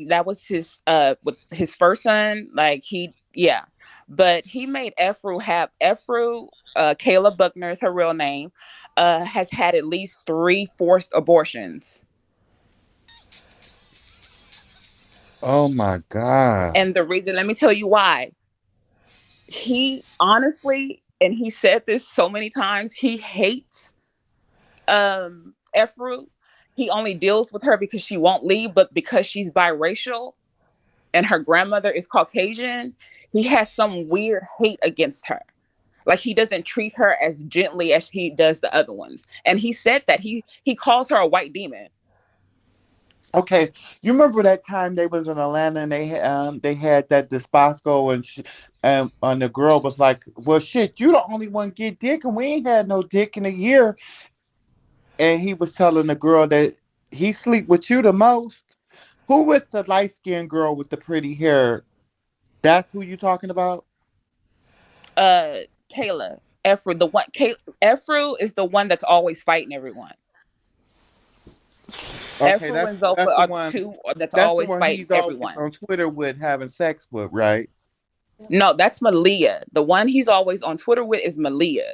that was his with his first son. Like yeah, but he made Efru. Kayla Buckner is her real name. Has had at least three forced abortions, Oh my God. and the reason, let me tell you why. He honestly, and he said this so many times, he hates Efru. He only deals with her because she won't leave, but because she's biracial and her grandmother is Caucasian, he has some weird hate against her. Like he doesn't treat her as gently as he does the other ones. And he said that he calls her a white demon. Okay, you remember that time they was in Atlanta and they had that Desposco and the girl was like, "Well, shit, you the only one get dick and we ain't had no dick in a year." And he was telling the girl that he sleep with you the most. Who was the light skinned girl with the pretty hair? That's who you talking about? Uh Kayla, Efru is the one that's always fighting everyone. Okay, Efru and Zopa are the two that's that's the always one fighting he's always everyone. on Twitter with having sex with, right? No, that's Malia. The one he's always on Twitter with is Malia.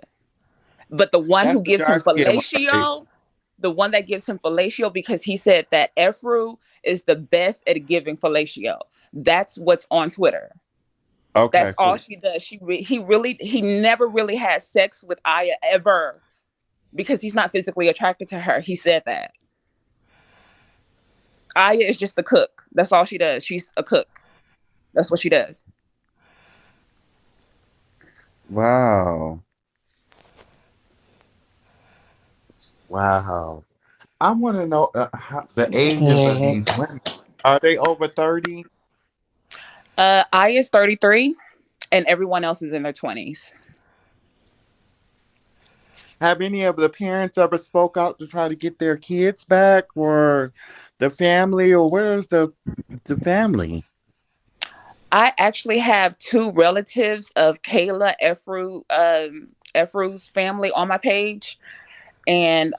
But the one That's who the gives him dark skinned one, right? fellatio, the one that gives him fellatio, because he said that Efru is the best at giving fellatio. That's what's on Twitter. Okay, That's all cool. she does. He never really had sex with Aya ever because he's not physically attracted to her. He said that. Aya is just the cook. That's all she does. She's a cook. That's what she does. Wow. Wow. I want to know the ages of these women. Are they over 30? Aya is 33 and everyone else is in their 20s. Have any of the parents ever spoke out to try to get their kids back or the family or where's the family? I actually have two relatives of Efru's family on my page, and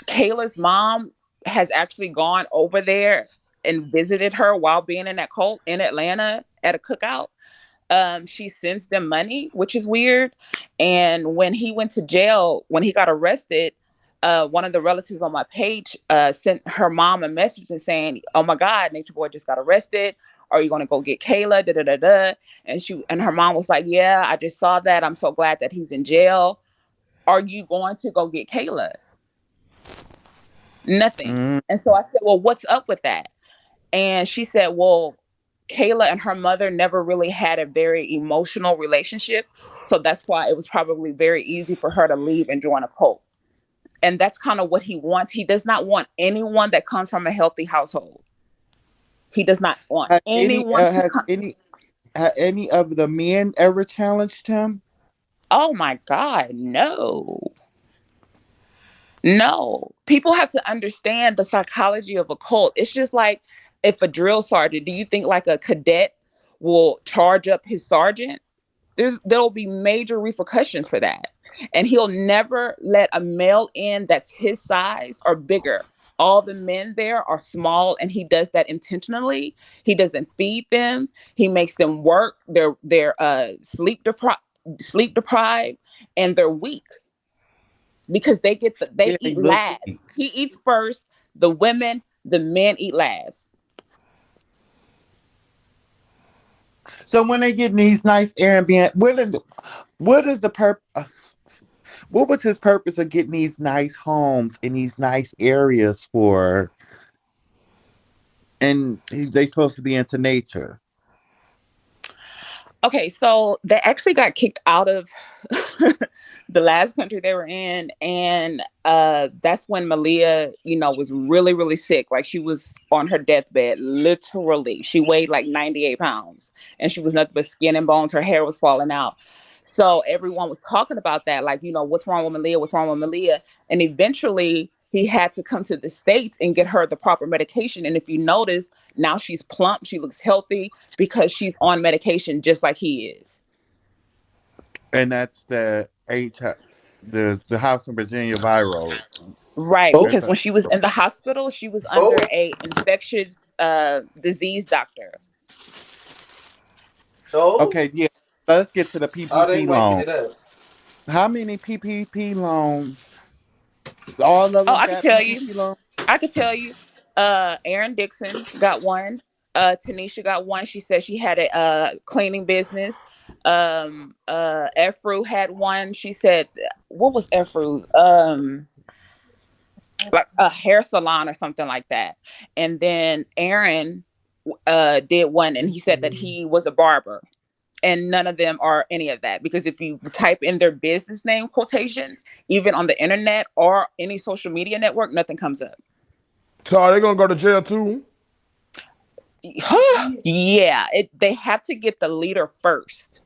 Kayla's mom has actually gone over there and visited her while being in that cult in Atlanta at a cookout. She sends them money, which is weird. And when he went to jail, when he got arrested, one of the relatives on my page sent her mom a message and saying, "Oh my God, Nature Boy just got arrested. Are you gonna go get Kayla?" Da da da da. And her mom was like, "Yeah, I just saw that. I'm so glad that he's in jail. Are you going to go get Kayla?" Nothing. Mm. And so I said, "Well, what's up with that?" And she said, "Well, Kayla and her mother never really had a very emotional relationship. So that's why it was probably very easy for her to leave and join a cult." And that's kind of what he wants. He does not want anyone that comes from a healthy household. He does not want Has any anyone to has come. any of the men ever challenged him? Oh my God, no. No. People have to understand the psychology of a cult. It's just like if a drill sergeant, do you think like a cadet will charge up his sergeant? There'll be major repercussions for that. And he'll never let a male in that's his size or bigger. All the men there are small and he does that intentionally. He doesn't feed them. He makes them work. They're sleep deprived and they're weak because they Yeah, he eat looked last. weak. He eats first, the women, the men eat last. So when they get in these nice Airbnb, what is the purpose? What was his purpose of getting these nice homes in these nice areas for? And they supposed to be into nature. Okay, so they actually got kicked out of the last country they were in, and that's when Malia, was really, really sick. Like she was on her deathbed, literally. She weighed like 98 pounds, and she was nothing but skin and bones. Her hair was falling out. So everyone was talking about that, like, what's wrong with Malia? What's wrong with Malia? And eventually, he had to come to the States and get her the proper medication. And if you notice, now she's plump, she looks healthy because she's on medication just like he is. And that's the H. the house in Virginia viral. Right, Oh, because That's when she was in the hospital, she was oh, under a infectious disease doctor. oh. okay. Yeah, let's get to the Oh, they PPP waking loan. it up. How many PPP loans? All of Oh, them I could got tell you. PPP loans. I could tell you. Aaron Dixon got one. Tanisha got one. She said she had a cleaning business. Efru had one. She said, what was Efru? Like a hair salon or something like that. And then Aaron did one, and he said that he was a barber. And none of them are any of that, because if you type in their business name quotations, even on the internet or any social media network, nothing comes up. So are they gonna go to jail too? Yeah, they have to get the leader first.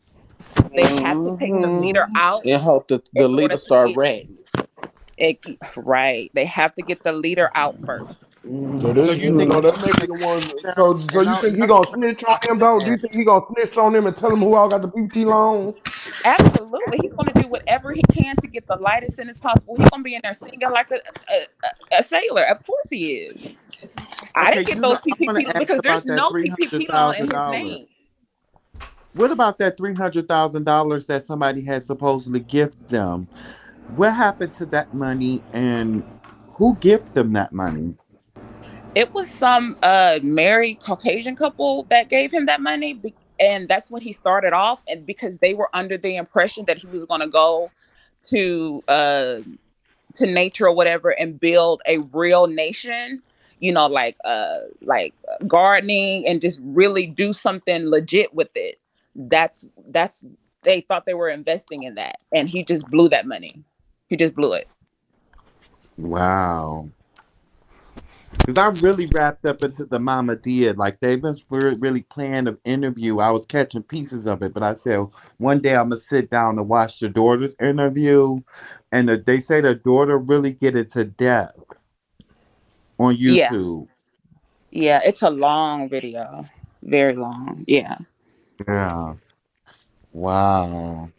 They have to take the leader Mm-hmm. out And hope that in the order leader to start get ratting. it right. They have to get the leader out first. So Mm-hmm. So they, you you think know, Mm-hmm. they may be like the ones. down So and you think he I gonna just snitch on them though? Do you add, think he gonna snitch on them and tell them who all got the PP loans? Absolutely, he's going to do whatever he can to get the lightest sentence possible. He's going to be in there singing like a sailor. Of course he is. I okay, didn't get those I want PPP to ask because there's about that no three hundred PPP loan in thousand his dollars. name. What about that $300,000 that somebody had supposedly gifted them? What happened to that money, and who gifted them that money? It was some married Caucasian couple that gave him that money, and that's when he started off. And because they were under the impression that he was going to go to nature or whatever and build a real nation, like gardening and just really do something legit with it. That's they thought they were investing in that, and he just blew that money. He just blew it. Wow. Because I'm really wrapped up into the Mama Did. Like, they was really planning an interview. I was catching pieces of it, but I said one day I'm going to sit down and watch the daughter's interview. And they say the daughter really get into depth on Yeah, YouTube. yeah, it's a long video, very long. Yeah. Yeah. Wow.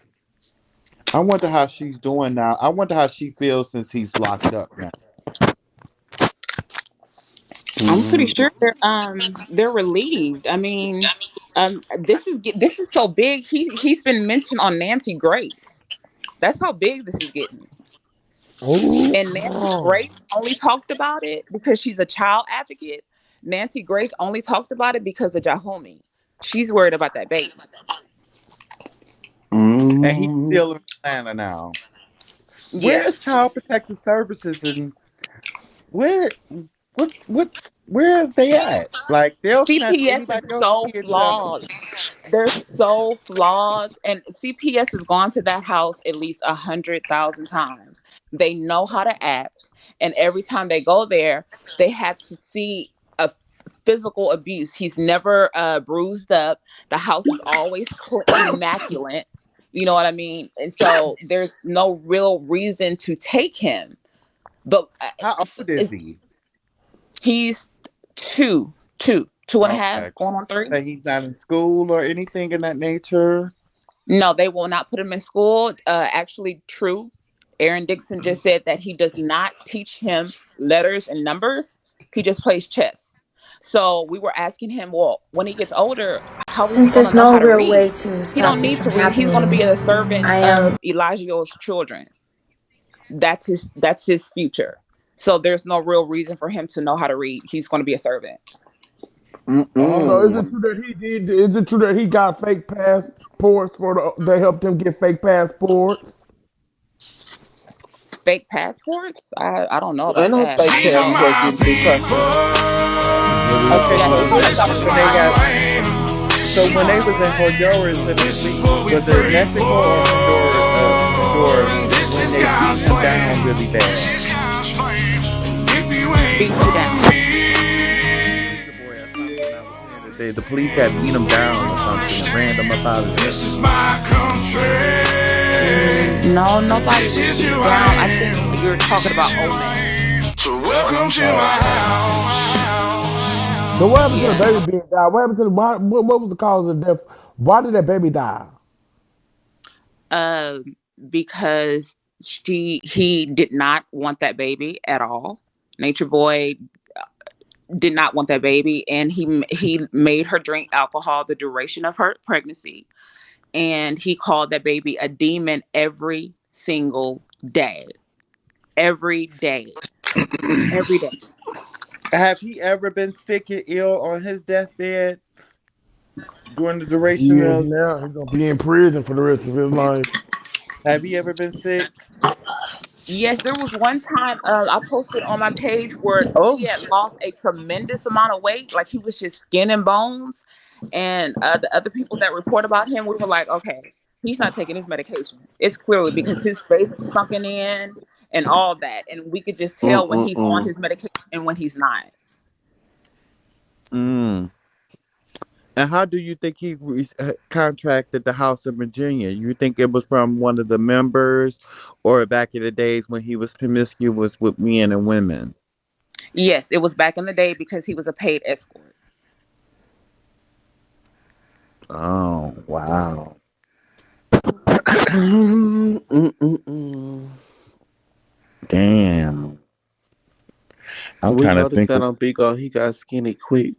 I wonder how she's doing now. I wonder how she feels since he's locked up now. I'm pretty Mm-hmm. sure they're relieved. I mean, this is so big. He's been mentioned on Nancy Grace. That's how big this is getting. And Nancy Oh, Grace only talked about it because she's a child advocate. Nancy Grace only talked about it because of Jahumi. She's worried about that baby. And he's Mm-hmm. still in Atlanta now. Yeah. Where's Child Protective Services, and where where is they at? Like, they'll snatch CPS is anybody else's so kids up. flawed. They're so flawed, and CPS has gone to that house at least 100,000 times. They know how to act, and every time they go there, they have to see a physical abuse. He's never bruised up. The house is always immaculate. You know what I mean? And so there's no real reason to take him. But How old is he? he's two and a half, Okay. going on three. Say he's not in school or anything in that nature. No, they will not put him in school. Actually, true. Aaron Dixon just said that he does not teach him letters and numbers. He just plays chess. So we were asking him, well, when he gets older, how is he Since going to there's know no how to real way read? to He stop don't this need from to read. He's going to be happening, a servant I of am. Elijah's children. That's his future. So there's no real reason for him to know how to read. He's going to be a servant. so is Mm-mm. it true that he did? Is it true that he got fake passports for they helped him get fake passports? Fake passports? I don't know Ain't about no that. fake I just know. passport getting through customs. What is Okay, Yeah, so he what talked about about the when they Brazilian got one. so when they was in Honduras and was it Mexico or Honduras when they beat him down really bad? Beat who down? Soldier Boy or something. I was hearing that the police had beat him down or something and ran him up out of there. No, nobody was beat down. I think you're talking about Omac. Oh, okay. So what happened to the Yeah. baby being died? What happened to the what was the cause of death? Why did that baby die? Um, because He did not want that baby at all. Nature Boy did not want that baby, and he made her drink alcohol the duration of her pregnancy, and he called that baby a demon every single day, every day, every day. Have he ever been sick and ill on his deathbed during the duration He is of? now. He's gonna be in prison for the rest of his life. Have he ever been sick? Yes, there was one time I posted on my page where he Oh, had lost a tremendous amount of weight, like he was just skin and bones. And the other people that report about him, we were like, okay, he's not taking his medication. It's clearly because his face was sunken in and all that, and we could just tell when he's on Mm-mm-mm. his medication and when he's not. mm. And how do you think he contracted the House of Virginia? You think it was from one of the members, or back in the days when he was promiscuous with men and women? Yes, it was back in the day because he was a paid escort. Oh, wow. Mm-mm-mm. Damn. I'm We trying to noticed think that of. on Bigo, he got skinny quick.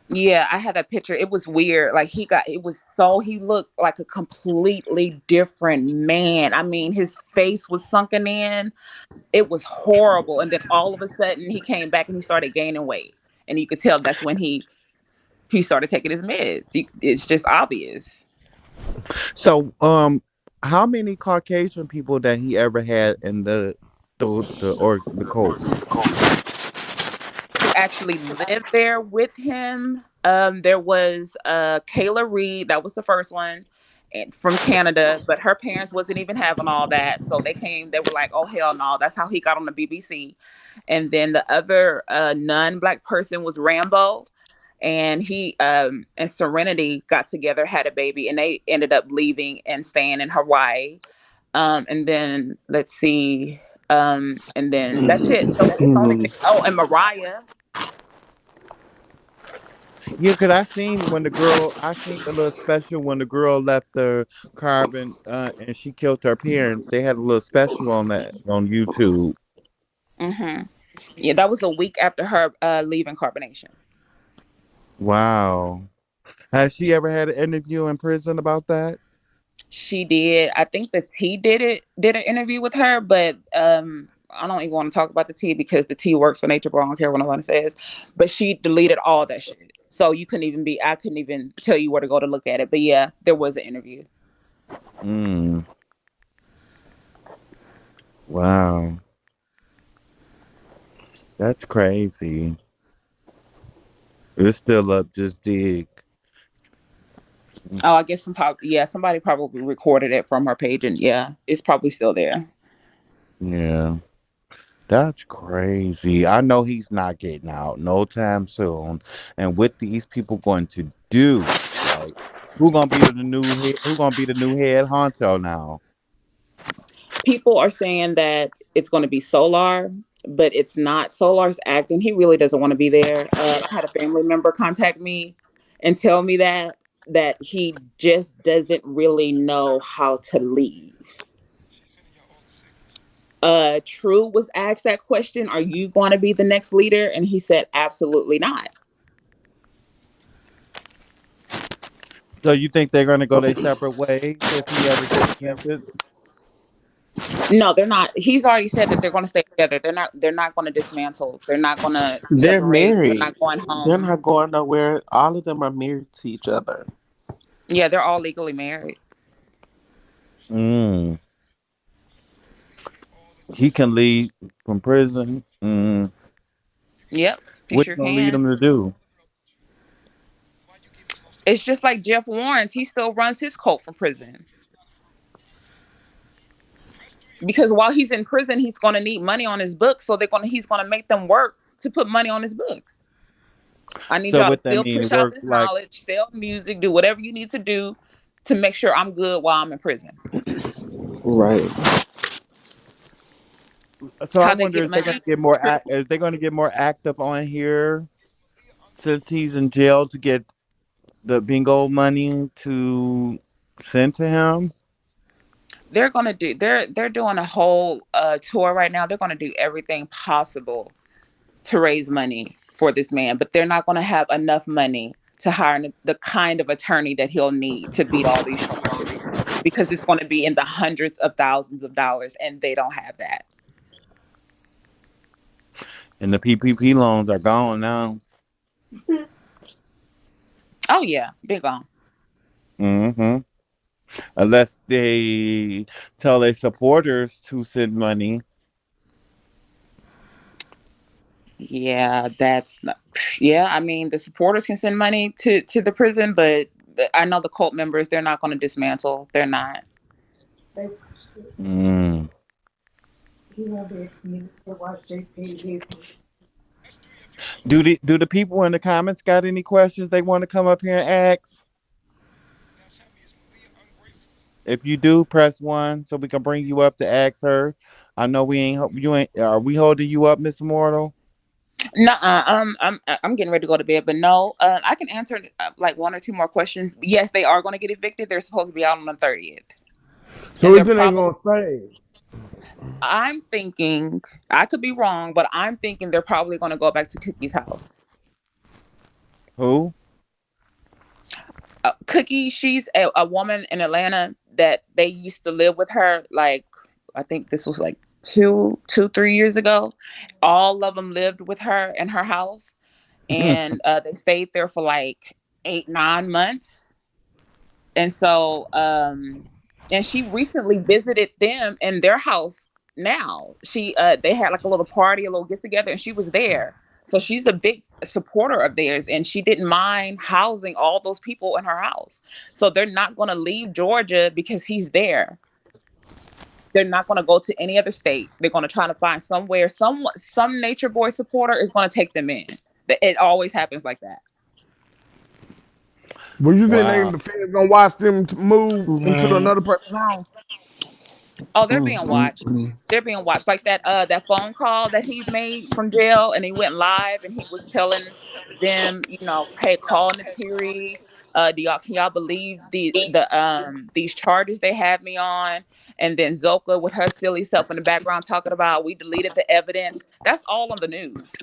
Yeah, I had that picture. It was weird. Like it was so, he looked like a completely different man. I mean, his face was sunken in. It was horrible. And then all of a sudden he came back and he started gaining weight. And you could tell that's when he started taking his meds. It's just obvious. So, how many Caucasian people that he ever had in the cult? To actually live there with him. There was Kayla Reed, that was the first one, and from Canada, but her parents wasn't even having all that, so they came. They were like, "Oh hell no!" That's how he got on the BBC. And then the other non-black person was Rambo, and he and Serenity got together, had a baby, and they ended up leaving and staying in Hawaii. And then let's see, and then that's it. So it's only Mm. oh, and Mariah. Yeah, 'cause I seen the little special when the girl left the carbon, and she killed her parents. They had a little special on that on YouTube. Hmm. Yeah, that was a week after her leaving carbonation. Wow. Has she ever had an interview in prison about that? She did. I think the T did an interview with her, but I don't even want to talk about the T because the T works for Nature Boy. I don't care what nobody says. But she deleted all that shit. So you couldn't even be I couldn't even tell you where to go to look at it. But yeah, there was an interview. Mm. Wow. That's crazy. It's still up. Just dig. Oh, I guess yeah, somebody probably recorded it from her page, and yeah, it's probably still there. Yeah. That's crazy. I know he's not getting out no time soon. And what these people going to do? Like, who gonna be the new head honcho now? People are saying that it's going to be Solar, but it's not. Solar's acting. He really doesn't want to be there. I had a family member contact me and tell me that he just doesn't really know how to leave. True was asked that question, are you going to be the next leader? And he said, absolutely not. So you think they're gonna go their separate ways if he ever gets sentenced? No, they're not. He's already said that they're going to stay together. They're not going to dismantle. They're not going to They're separate. They're married. not going They're home. not going nowhere. All of them are married to each other. Yeah, they're all legally married. Mm. He can leave from prison. Mm. Yep, he What you sure gonna lead can. him to do? It's just like Jeff Warren's. He still runs his cult from prison because while he's in prison, he's going to need money on his books. So he's going to make them work to put money on his books. I need So y'all to what that still mean? push out Work this like knowledge, sell music, do whatever you need to do to make sure I'm good while I'm in prison. Right. so I How they wonder get is they gonna money? get is they gonna get more active on here since he's in jail to get the bingo money to send to him? they're doing a whole tour right now. They're gonna do everything possible to raise money for this man, but they're not gonna have enough money to hire the kind of attorney that he'll need to beat all these charges, because it's going to be in the hundreds of thousands of dollars, and they don't have that. And the PPP loans are gone now. Oh yeah, big on. Hmm. Unless they tell their supporters to send money. Yeah, that's not, yeah. I mean, the supporters can send money to the prison, but I know the cult members. They're not going to dismantle. They're not. Mm. Do the people in the comments got any questions they want to come up here and ask? If you do, press one so we can bring you up to ask her. I know we ain't you ain't. Are we holding you up, Miss Immortal? No, I'm getting ready to go to bed, but no, I can answer like one or two more questions. Yes, they are going to get evicted. They're supposed to be out on the 30th, So and they're it ain't probably. gonna stay. I'm thinking I could be wrong, but I'm thinking they're probably going to go back to Cookie's house. Who? Cookie, she's a woman in Atlanta that they used to live with her. Like I think this was like 3 years ago. All of them lived with her in her house, and they stayed there for like 8 9 months. And so and she recently visited them in their house. Now they had like a little party, a little get together, and she was there. So she's a big supporter of theirs, and she didn't mind housing all those people in her house. So they're not going to leave Georgia because he's there. They're not going to go to any other state. They're going to try to find somewhere. Some nature boy supporter is going to take them in. It always happens like that. But you think Wow. the feds gonna watch them move into Right. another person's house? Oh, they're Mm, being mm, watched. mm. They're being watched. Like that phone call that he made from jail, and he went live and he was telling them, hey, call Natiri. Do y'all can y'all believe these charges they have me on? And then Zoka with her silly self in the background talking about we deleted the evidence. That's all on the news.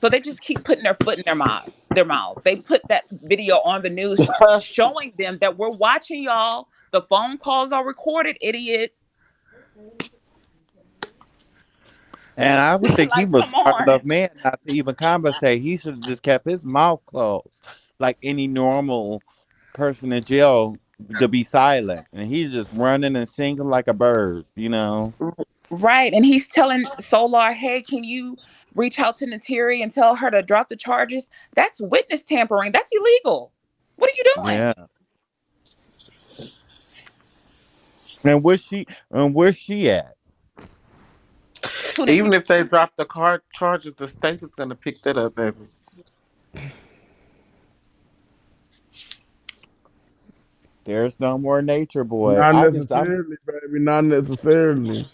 So they just keep putting their foot in their mouths. They put that video on the news showing them that we're watching y'all. The phone calls are recorded, idiot. And I would think he Like, was come smart enough on. man not to even conversate. He should have just kept his mouth closed, like any normal person in jail to be silent. And he's just running and singing like a bird. Right. And he's telling Solar, hey, can you reach out to Natiri and tell her to drop the charges? That's witness tampering. That's illegal. What are you doing? Yeah. And where's she at? Who Even Natiri? if they drop the card charges, the state is gonna pick that up, baby. There's no more nature boy. Not I'm necessarily, baby. Not necessarily.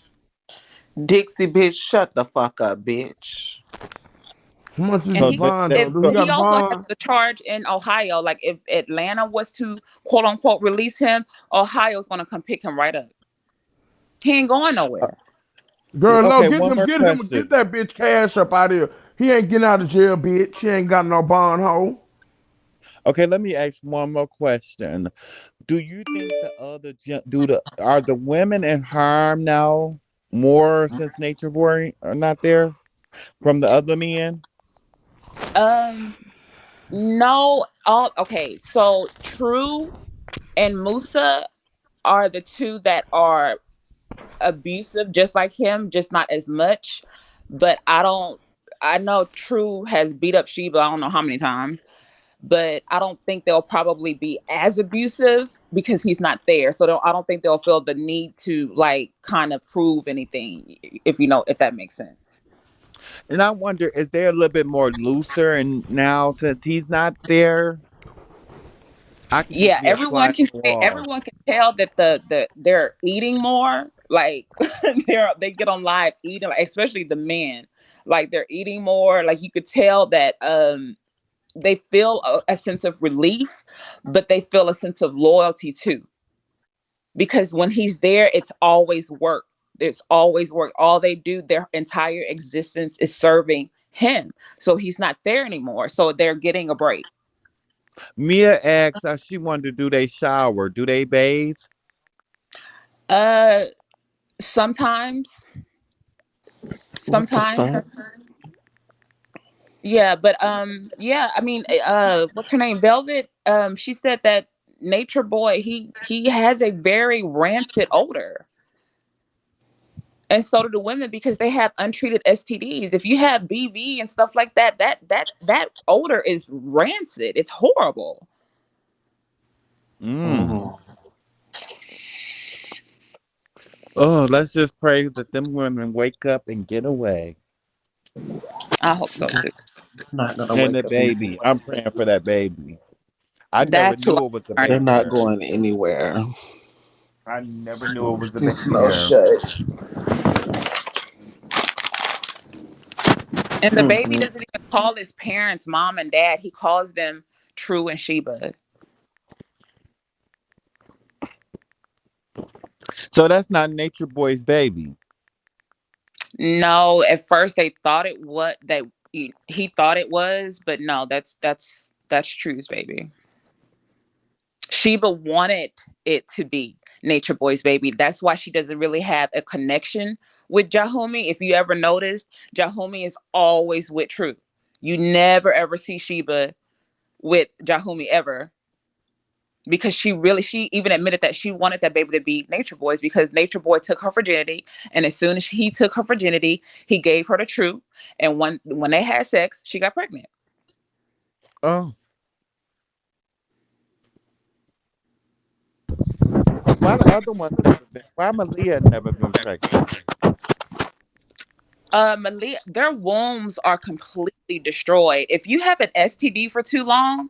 Dixie bitch, shut the fuck up, bitch. How much is And his so he the, bond the, though? if Do he so got he a also has bond? the charge in Ohio. Like if Atlanta was to quote unquote release him, Ohio's gonna come pick him right up. He ain't going nowhere. Girl, no, okay, one more get question. that bitch cash up out of here. He ain't getting out of jail, bitch. She ain't got no bond hoe. Okay, let me ask one more question. Do you think are the women in harm now more since Nature Boy are not there from the other men? Um, no, all okay. So True and Musa are the two that are abusive, just like him, just not as much. But I don't. I know True has beat up Sheba. I don't know how many times, but I don't think they'll probably be as abusive because he's not there. So I don't think they'll feel the need to like kind of prove anything, if that makes sense. And I wonder, is they a little bit more looser and now since he's not there? I could just Yeah, be a fly on the wall. everyone can tell that they're eating more. Like they get on live eating, like, especially the men. Like they're eating more. Like you could tell that they feel a sense of relief, but they feel a sense of loyalty too. because when he's there, it's always work. There's always work. All they do, their entire existence is serving him. So he's not there anymore. So they're getting a break. Mia asked she wanted to do they shower. Do they bathe? Uh, sometimes, What the sometimes. fuck? Yeah, but yeah, I mean, what's her name? Velvet. She said that Nature Boy, he has a very rancid odor. And so do the women because they have untreated STDs. If you have BV and stuff like that, that odor is rancid. It's horrible. Mm. Mm. Oh, let's just pray that them women wake up and get away. I hope so They're too. not gonna And wake the up and baby. I'm praying for that baby. I never That's who knew it was a I'm they're baby not there. going anywhere. I never knew it was a It's baby no there. shut. And the baby Mm-mm. doesn't even call his parents mom and dad. He calls them True and Sheba. So that's not Nature Boy's baby. No, at first they thought it what that he thought it was, but no, that's True's baby. Sheba wanted it to be Nature Boy's baby. That's why she doesn't really have a connection with Jahumi. If you ever noticed, Jahumi is always with True. You never ever see Sheba with Jahumi ever because she even admitted that she wanted that baby to be Nature Boy's because Nature Boy took her virginity, and as soon as he took her virginity, he gave her the True, and when they had sex, she got pregnant. Oh, why the other ones never been? Why Malia never been pregnant? Malia, their wombs are completely destroyed. If you have an STD for too long,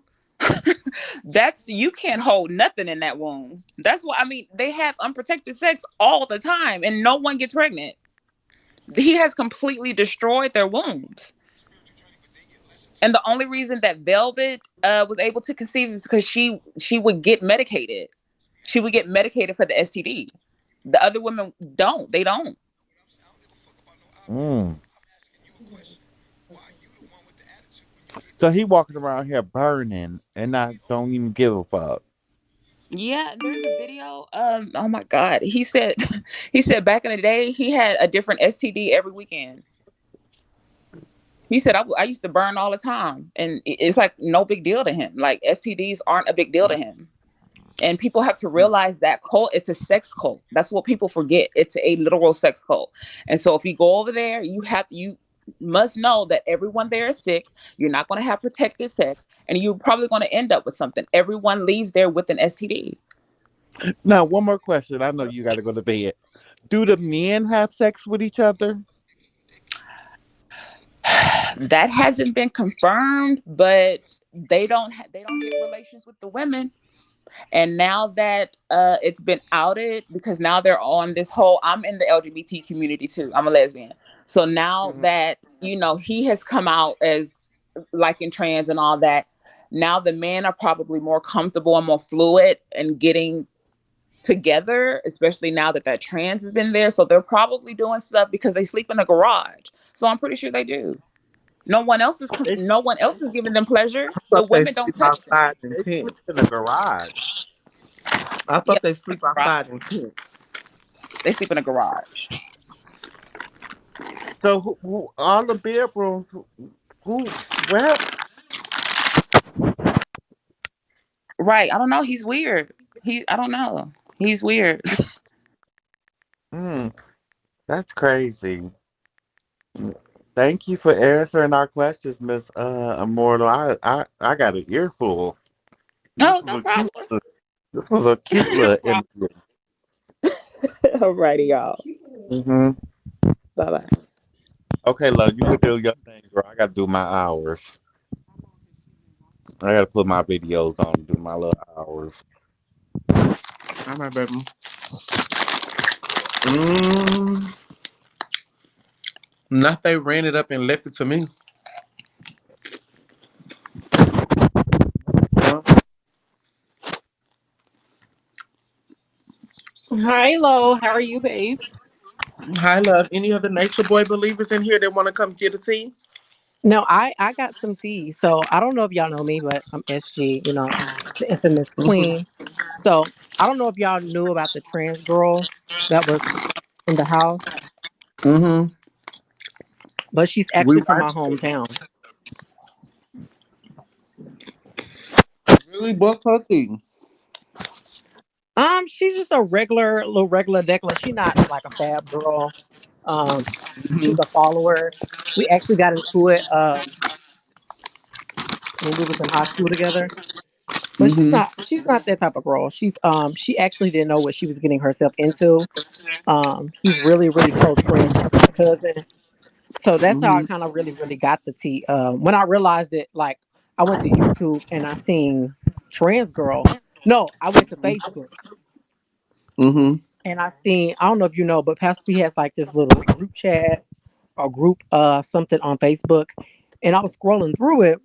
that's you can't hold nothing in that womb. That's why I mean they have unprotected sex all the time, and no one gets pregnant. He has completely destroyed their wombs. And the only reason that Velvet was able to conceive is because she would get medicated. She would get medicated for the STD. The other women don't. They don't. Mm. So he walking around here burning and I don't even give a fuck. Yeah, there's a video. Oh my God, he said, he said back in the day he had a different STD every weekend. He said I used to burn all the time, and it's like no big deal to him. Like STDs aren't a big deal to him. And people have to realize that cult, it's a sex cult. That's what people forget. It's a literal sex cult. And so if you go over there, you must know that everyone there is sick. You're not going to have protected sex, and you're probably going to end up with something. Everyone leaves there with an STD. Now, one more question. I know you got to go to bed. Do the men have sex with each other? That hasn't been confirmed, but they don't get relations with the women. And now that it's been outed, because now they're on this whole, I'm in the LGBT community too. I'm a lesbian. So now Mhm. that, he has come out as liking trans and all that, now the men are probably more comfortable and more fluid and getting together, especially now that that trans has been there. So they're probably doing stuff because they sleep in a garage. So I'm pretty sure they do. They No one else is giving them pleasure. I The thought they women don't sleep touch them. outside in they tents. sleep in the garage. I Yeah, thought they in sleep a garage. outside in tents. They sleep in a garage. So all the bedrooms, where? Right. I don't know. He's weird. I don't know. He's weird. Mm, that's crazy. Thank you for answering our questions, Miss Immortal. I got an earful. This No, was no a cute. problem. This was a cute No little problem. interview. Alrighty, y'all. Hmm. Bye bye. Okay, love, you could do your thing, girl. I gotta do my hours. I gotta put my videos on, do my little hours. All right, baby. Mm, not they ran it up and left it to me. Huh? Hi, Lo. How are you, babes? Hi, love. Any other Nature Boy believers in here that want to come get a tea? No, I got some tea. So I don't know if y'all know me, but I'm SG. The infamous Hmm. queen. So I don't know if y'all knew about the trans girl that was in the house, Hmm. but she's We actually from my watched it. hometown. Really booked her thing. She's just a regular, little regular degular. She's not like a fab girl. Um, she's Hmm. a follower. We actually got into it when we was in high school together. But she's Hmm. not she's not that type of girl. She actually didn't know what she was getting herself into. She's really, really close friends with my cousin. So that's how I Hmm. kind of really, really got the tea. When I realized it, like I went to YouTube and I seen trans girl. No, I went to Facebook Hmm. and I don't know if you know, but Pastor P has like this little group chat or group something on Facebook. And I was scrolling through it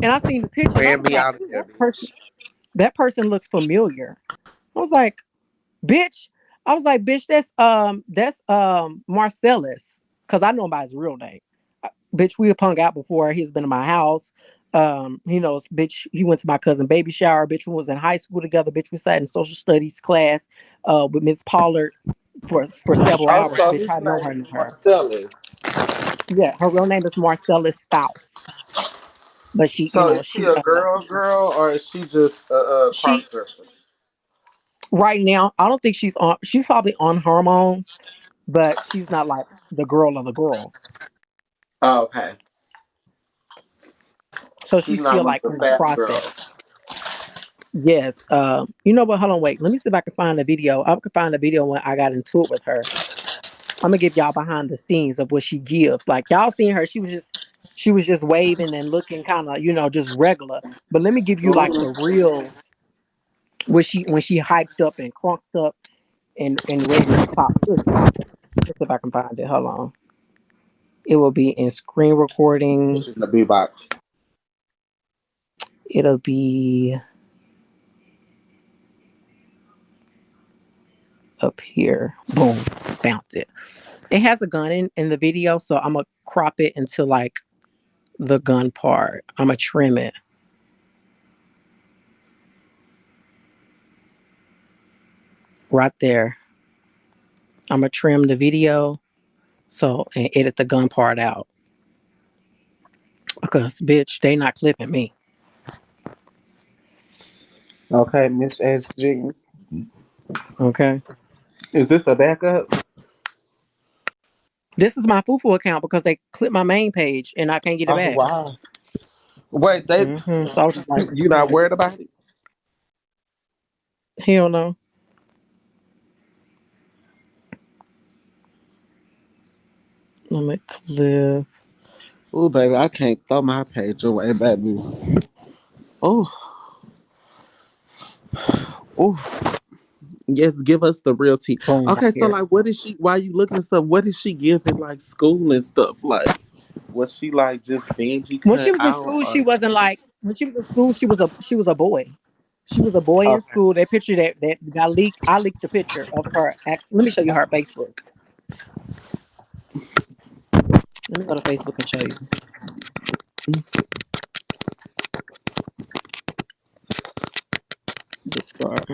and I seen the picture and I Ran was me like, out of "Ooh, there, bitch. that person looks familiar." I was like, bitch. I was like, bitch, that's Marcellus. Cause I know him by his real name. Bitch, we have hung out before. He's been in my house. He knows, bitch, he went to my cousin baby shower. Bitch, we was in high school together. Bitch, we sat in social studies class with Miss Pollard for several hours. Also, Bitch, his I know name her, is know her. Marcellus. Yeah, her real name is Marcellus Spouse. But she, So is she she a girl, or is she just a cross she dresser? right now, I don't think she's probably on hormones, but she's not like the girl of the girl. Oh, okay. So She's she's not still one of like the in the fat girls. process. Yes. You know what? Hold on, wait. Let me see if I can find a video. I can find a video when I got into it with her. I'm gonna give y'all behind the scenes of what she gives. Like y'all seen her, she was just waving and looking kind of, just regular. But let me give you like the Hmm. real when she hyped up and crunked up and ready to pop pussy. Let's see if I can find it. Hold on. It will be in screen She's in the B recordings. box. It'll be up here. Boom. Found it. It has a gun in the video, so I'm gonna crop it into like the gun part. I'm gonna trim it right there. I'm gonna trim the video and edit the gun part out because bitch, they not clipping me. Okay, Miss SG. Okay, Is this a backup? this is my fufu account because they clipped my main page and I can't get it Oh back. wow. Wait, So I was just like, you not worried about it? hell no. Let me clip. Oh baby, I can't throw my page away, baby. Oh, oh, yes, give us the real tea. Boom right Okay, so here. like, what is she? Why you looking at stuff? What is she giving like school and stuff? Like, was she like just Benji When she cut was in out? school, she Or wasn't like when she was in school. She was a boy. She was a boy in okay, school. That picture that got leaked, I leaked the picture of her. Let me show you her Facebook. Let me go to Facebook and show you. Discard.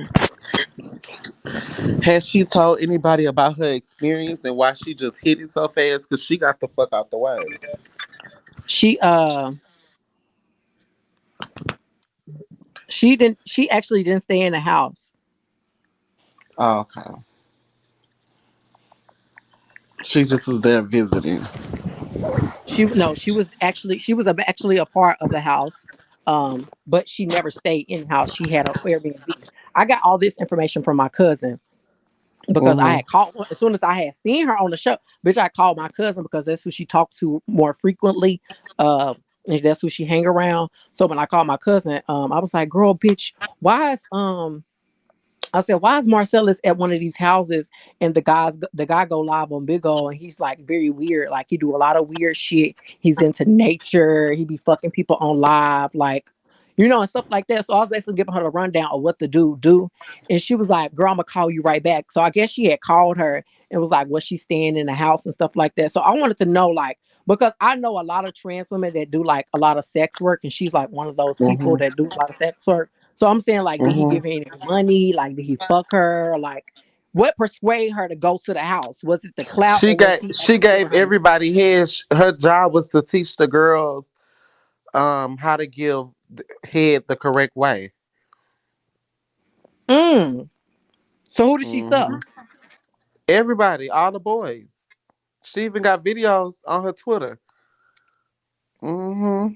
has she told anybody about her experience and why she just hit it so fast? Cause she got the fuck out the way. She she actually didn't stay in the house. Oh, okay, she just was there visiting. She no, she was actually a part of the house. But she never stayed in the house. She had a Airbnb. I got all this information from my cousin because I Mhm. had called as soon as I had seen her on the show. Bitch, I called my cousin because that's who she talked to more frequently. And that's who she hang around. So when I called my cousin, I was like, "Girl, bitch, why is I said, why is Marcellus at one of these houses and the guy go live on Big O and he's like very weird. Like he do a lot of weird shit. He's into nature. He be fucking people on live. Like and stuff like that. So I was basically giving her the rundown of what the dude do. And she was like, girl, I'm gonna call you right back. So I guess she had called her and was like, was she staying in the house and stuff like that. So I wanted to know, like, because I know a lot of trans women that do like a lot of sex work, and she's like one of those people Mhm. that do a lot of sex work. So I'm saying, like, did he Mhm. give her any money? Like, did he fuck her? Like, what persuade her to go to the house? Was it the clout, She or was gave he she actually giving gave her money? everybody his. Her job was to teach the girls how to give head the correct way. Mm. So who did she Hmm. suck? Everybody, all the boys. She even got videos on her Twitter. Hmm.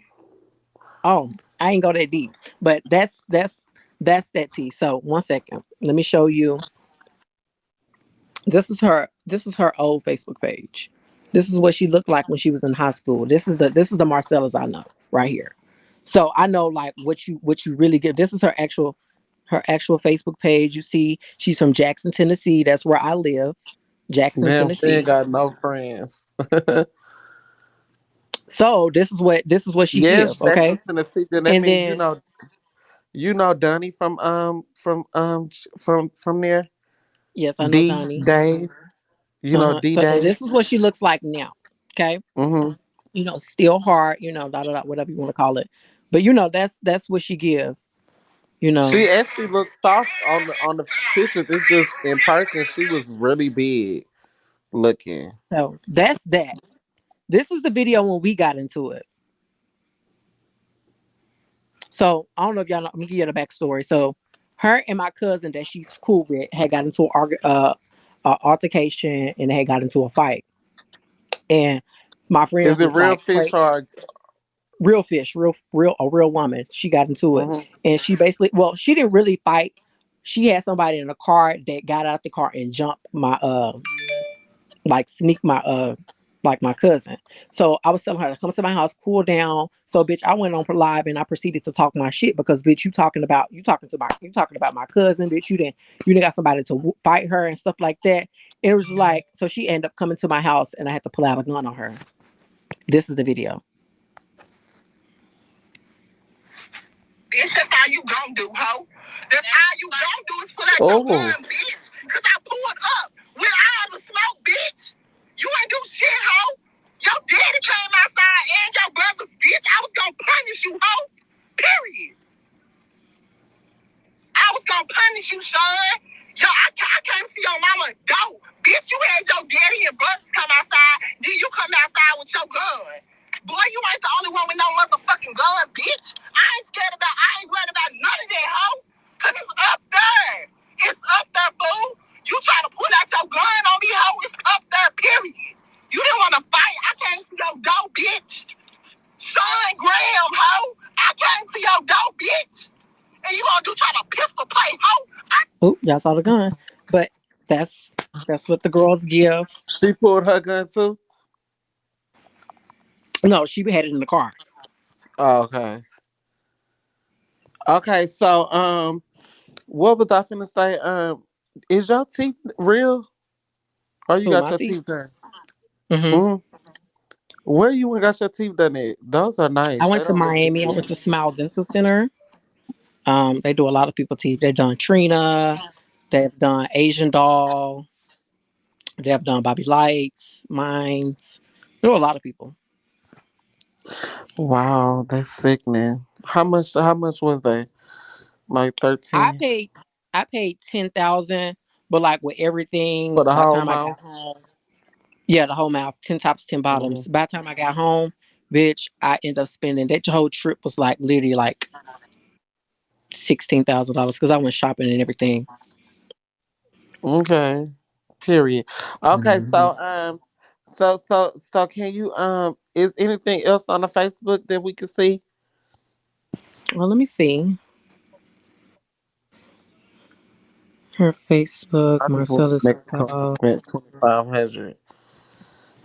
Oh, I ain't go that deep, but that's that tea. So 1 second, let me show you. This is her old Facebook page. This is what she looked like when she was in high school. This is the Marcellas I know right here. So I know like what you really get. This is her actual Facebook page. You see, she's from Jackson, Tennessee. That's where I live, Jackson, Damn, she ain't Tennessee. got no friends. So this is what she Yes, give. Jackson, Okay, Tennessee. Then that and means then you know Donnie from there. yes, I know D Donnie. Dave. You know D So and Dave. this is what she looks like now. Okay, Hmm. still hard. Da da da, whatever you want to call it. But that's what she give. You know. She actually looks soft on the pictures. It's just in person she was really big looking. So that's that. This is the video when we got into it. So I don't know if y'all know. Let me give you the backstory. So her and my cousin that she's cool with had got into a altercation, and they had got into a fight. And my Is friend it was real like, fish or? real fish, real a real woman. She got into it, Hmm. and she basically, well, she didn't really fight. She had somebody in the car that got out the car and jumped my like sneak my like my cousin. So I was telling her to come to my house, cool down. So bitch, I went on live and I proceeded to talk my shit because bitch, you talking about my cousin, bitch. You didn't got somebody to fight her and stuff like that. It was like, so she ended up coming to my house and I had to pull out a gun on her. This is the video. Bitch, that's all you gonna do, ho. That's all you gonna do is pull out your Oh, gun, bitch. Cause I pulled up with all the smoke, bitch. You ain't do shit, ho. Your daddy came outside and your brother, bitch. I was gonna punish you, ho. Period. I was gonna punish you, son. Yo, I came to your mama go. Bitch, you had your daddy and brothers come outside. Then you come outside with your gun. Boy, you ain't the only one with no motherfucking gun, bitch. I ain't worried about none of that, hoe. Cause it's up there. It's up there, fool. You try to pull out your gun on me, hoe. It's up there, period. You didn't want to fight. I came to your door, bitch. Son Graham, hoe. I came to your door, bitch. And you gonna do try to pistol play, hoe? Oh, y'all saw the gun. But that's that's what the girls give. she pulled her gun too. No, she had it in the car. Oh, okay. Okay, so what was I finna say? Is your teeth real, or you Who, got my your teeth? teeth done? Hmm. Mm. Where you went got your teeth done at? Those are I nice. They went to don't look too Miami. I big. went to Smile Dental Center. They do a lot of people teeth. They've done Trina. They've done Asian Doll. They've done Bobby Lights, Mines. They do a lot of people. Wow, that's sickening. How much was they? Like I 13 paid I paid 10,000, but like with for everything, the by the whole time I mouth. got home, yeah, the whole mouth, 10 tops, 10 bottoms. Mm. By the time I got home, bitch, I ended up spending that whole trip was like literally like $16,000 because I went shopping and everything. Okay. Period. Okay, Mhm. so can you is anything else on the Facebook that we can see? Well, let me see her Facebook, I just went to Marcellus Mexico and spent house. 2,500.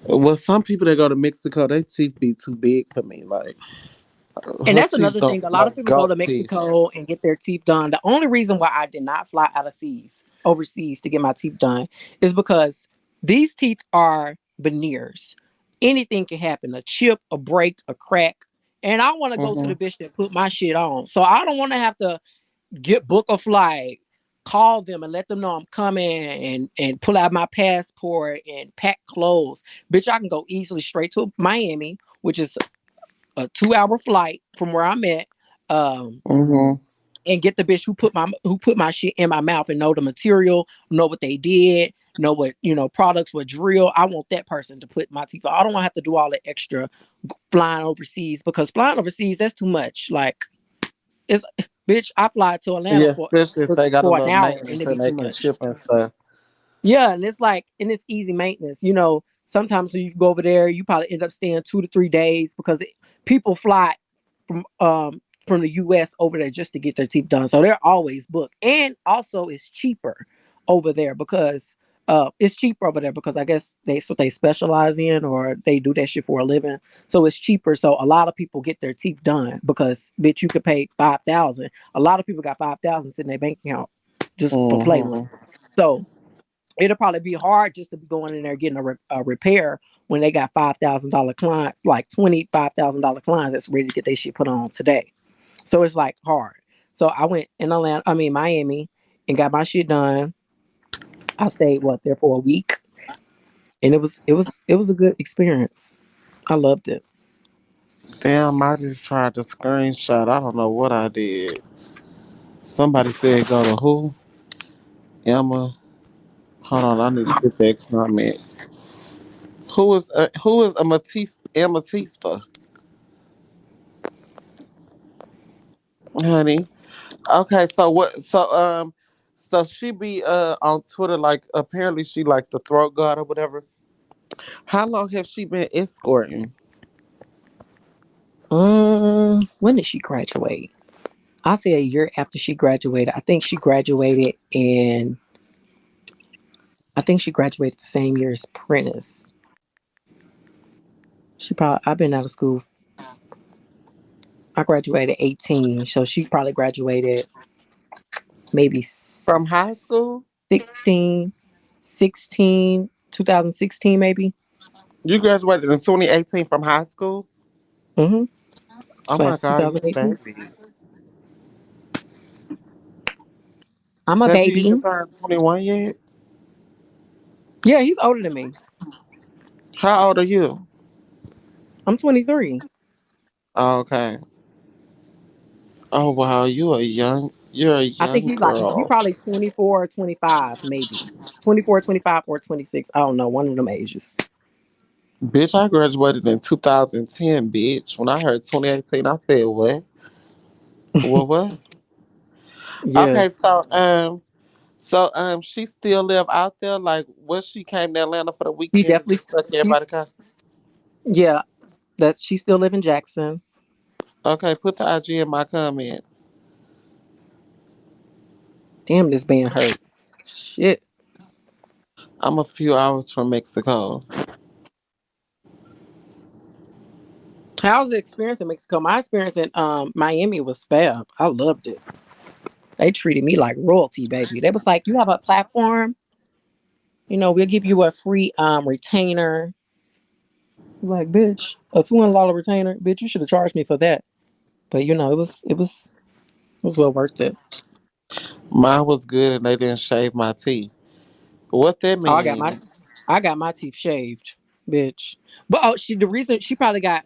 Well, some people that go to Mexico, their teeth be too big for me. Like And her that's teeth another don't thing. A lot of like people go goat to teeth. Mexico and get their teeth done. The only reason why I did not fly out of overseas to get my teeth done is because these teeth are veneers. Anything can happen. A chip, a break, a crack. And I want to go to the Mhm. bitch that put my shit on. So I don't want to have to get book a flight, call them and let them know I'm coming and pull out my passport and pack clothes. Bitch, I can go easily straight to Miami, which is a 2 hour flight from where I'm at. Um, Mhm. and get the bitch who put my shit in my mouth and know the material, know what they did, know what products were drill. I want that person to put my teeth on. I don't want to have to do all the extra flying overseas because flying overseas that's too much. Like it's bitch, I fly to Atlanta Yeah, especially if for, they got a for an little hour and maintenance it'd be and they too can much. chip and stuff. Yeah, and it's easy maintenance. Sometimes when you go over there, you probably end up staying 2 to 3 days because people fly from um from the US over there just to get their teeth done. So they're always booked. And also it's cheaper over there because it's cheaper over there because I guess that's what they specialize in or they do that shit for a living. So it's cheaper. So a lot of people get their teeth done because bitch you could pay 5,000. A lot of people got 5,000 sitting in their bank account just for play. Mhm. So it'll probably be hard just to be going in there getting a repair when they got $5,000 clients, like $25,000 clients that's ready to get their shit put on today. So it's like hard. So I went in Miami, and got my shit done. I stayed there for a week, and it was a good experience. I loved it. Damn, I just tried to screenshot. I don't know what I did. Somebody said go to who? Emma. Hold on, I need to get that comment. Who is Amatista, honey? Okay, so what? So she be on Twitter like apparently she like the throat guard or whatever. How long have she been escorting? When did she graduate? I say a year after she graduated. I think she graduated the same year as Prentice. I've been out of school. I graduated 18, so she probably graduated maybe From high school? 16, 2016 maybe. You graduated in 2018 from high school? Mm-hmm. Oh my Class of God, you 2018. baby. I'm a Have you even baby. turned 21 yet? Yeah, he's older than me. How old are you? I'm 23. Oh, okay. Oh wow, you're a I think young he girl. probably 24 or 25 maybe. 24, 25 or 26. I don't know, one of them ages. Bitch, I graduated in 2010, bitch. When I heard 2018, I said, what? What? Yeah. Okay, she still live out there? Like, what, she came to Atlanta for the She weekend and definitely just stuck she's everybody car? yeah, that's she still live in Jackson. Okay, put the IG in my comments. Damn, this band hurt. Shit. I'm a few hours from Mexico. How's the experience in Mexico? My experience in Miami was fab. I loved it. They treated me like royalty, baby. They was like, you have a platform, we'll give you a free retainer. Like, bitch, a $200 retainer, bitch, you should have charged me for that. But it was well worth it. Mine was good and they didn't shave my teeth. What that Oh, mean? I got my teeth shaved, bitch. But the reason she probably got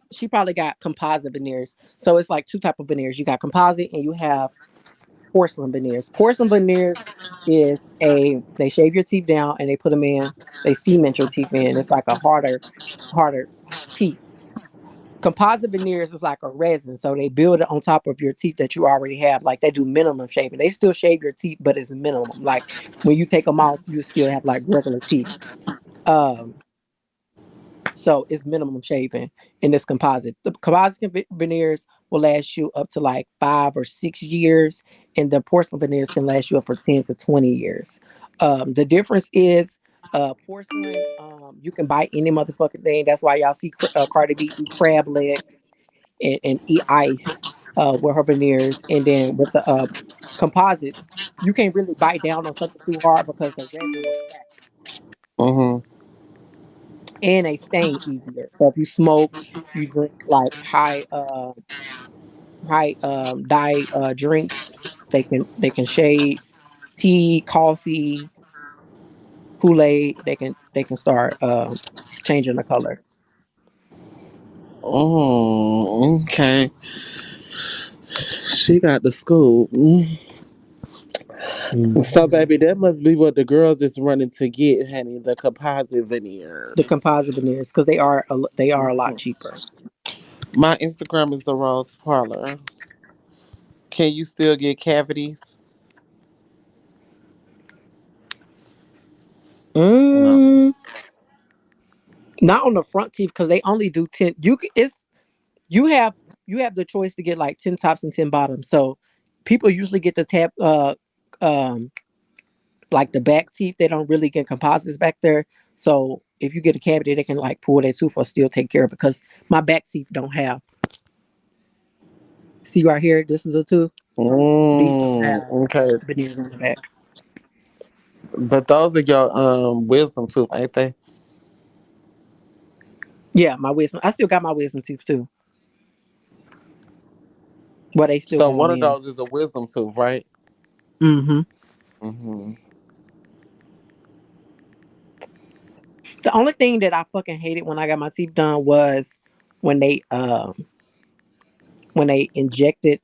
composite veneers. So it's like two type of veneers. You got composite and you have porcelain veneers. Porcelain veneers is they shave your teeth down and they put them in. They cement your teeth in. It's like a harder teeth. Composite veneers is like a resin, so they build it on top of your teeth that you already have. Like they do minimum shaving. They still shave your teeth, but it's minimum. Like when you take them off, you still have like regular teeth. Um, so it's minimum shaving in this composite. The composite veneers will last you up to like 5 or 6 years, and the porcelain veneers can last you up for 10 to 20 years. The difference is porcelain, you can buy any motherfucking thing. That's why y'all see Cardi B eat crab legs and eat ice with her veneers. And then with the composites, you can't really bite down on something too hard because the resin will crack. Mm-hmm. and they stain easier. So if you smoke, you drink like high dye drinks, they can shade tea, coffee, Kool-Aid, they can start changing the color. Oh, okay. She got the scoop. So, Mhm. baby, that must be what the girls is running to get, honey. The composite The veneers. composite veneers, because they are a lot cheaper. My Instagram is the Rose Parlor. Can you still get cavities? No. Mm, not on the front teeth because they only do 10. You have you have the choice to get like 10 tops and 10 bottoms. So people usually get the tap um like the back teeth. They don't really get composites back there. So if you get a cavity, they can like pull that tooth or still take care of it because my back teeth don't have. See right here, this is a tooth. These don't have Okay. veneers on the back. But those are your wisdom tooth, ain't they? Yeah, my wisdom. I still got my wisdom teeth too, but they still So going one of in. those is a wisdom tooth, right? Hmm. Hmm. The only thing that I fucking hated when I got my teeth done was when they um when they injected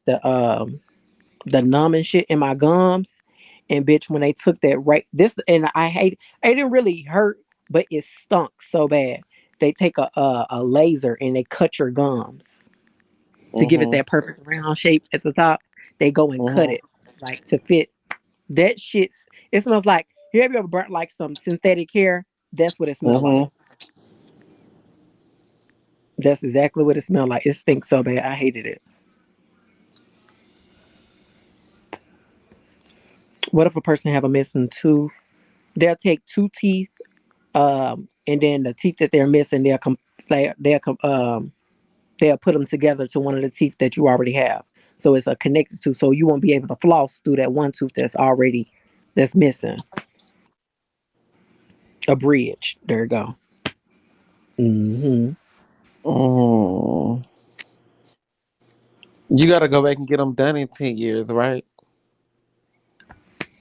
the numbing shit in my gums. And bitch, when they took that right this and I hate it didn't really hurt, but it stunk so bad. They take a laser and they cut your gums to give it Hmm. that perfect round shape at the top. They go and cut Hmm. it like to fit that shit's it smells like have you ever burnt like some synthetic hair? That's what it smelled like. Hmm. That's exactly what it smelled like. It stinks so bad. I hated it. What if a person have a missing tooth? They'll take two teeth, and then the teeth that they're missing, they'll put them together to one of the teeth that you already have. So it's a connected tooth. So you won't be able to floss through that one tooth that's missing. A bridge. There you go. Hmm. Mm. You gotta go back and get them done in 10 years, right?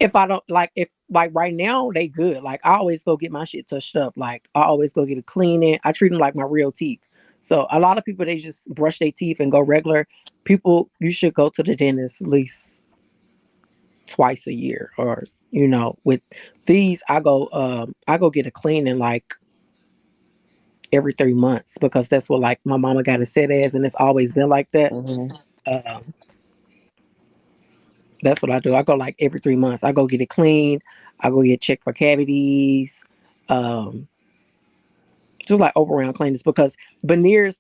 If I don't if like right now they good. Like I always go get my shit touched up. Like I always go get a cleaning. I treat them like my real teeth. So a lot of people they just brush their teeth and go regular. People you should go to the dentist at least twice a year or with these I go get a cleaning like every 3 months because that's what like my mama got it set as and it's always been like that. Hmm. Um, that's what I do. I go like every 3 months. I go get it cleaned. I go get checked for cavities. Um, just like over around cleaners because veneers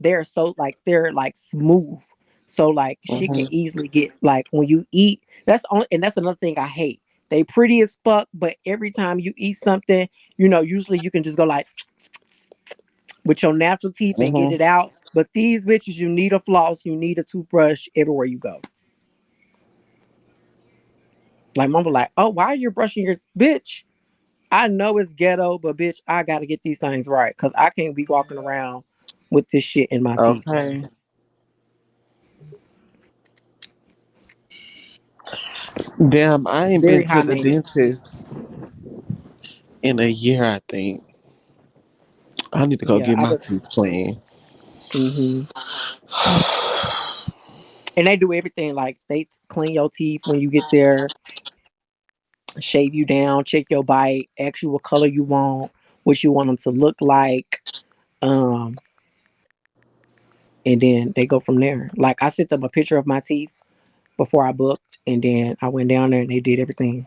they're like smooth. So like shit can Hmm. easily get like when you eat. That's another thing I hate. They pretty as fuck, but every time you eat something, usually you can just go like with your natural teeth and get Hmm. it out. But these bitches, you need a floss, you need a toothbrush everywhere you go. Like mama, like, oh, why are you brushing your bitch? I know it's ghetto, but bitch, I gotta get these things right because I can't be walking around with this shit in my teeth. Okay. Damn, I ain't been Very to high the maintenance. dentist in a year, I think. I need to go Yeah, get I my would. teeth cleaned. Hmm. And they do everything like they clean your teeth when you get there, shave you down, check your bite, ask you what color you want, what you want them to look like. Um, and then they go from there. Like I sent them a picture of my teeth before I booked, and then I went down there and they did everything.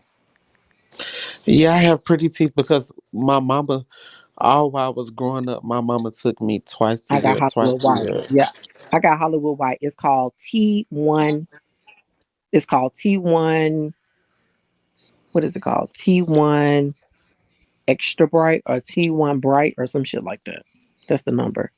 Yeah, I have pretty teeth because my mama, all while I was growing up, my mama took me twice a I got year, twice Hollywood a White. year. Yeah, I got Hollywood White. It's called T1. It's called T1. What is it called? T1 Extra Bright or T1 Bright or some shit like that. That's the number.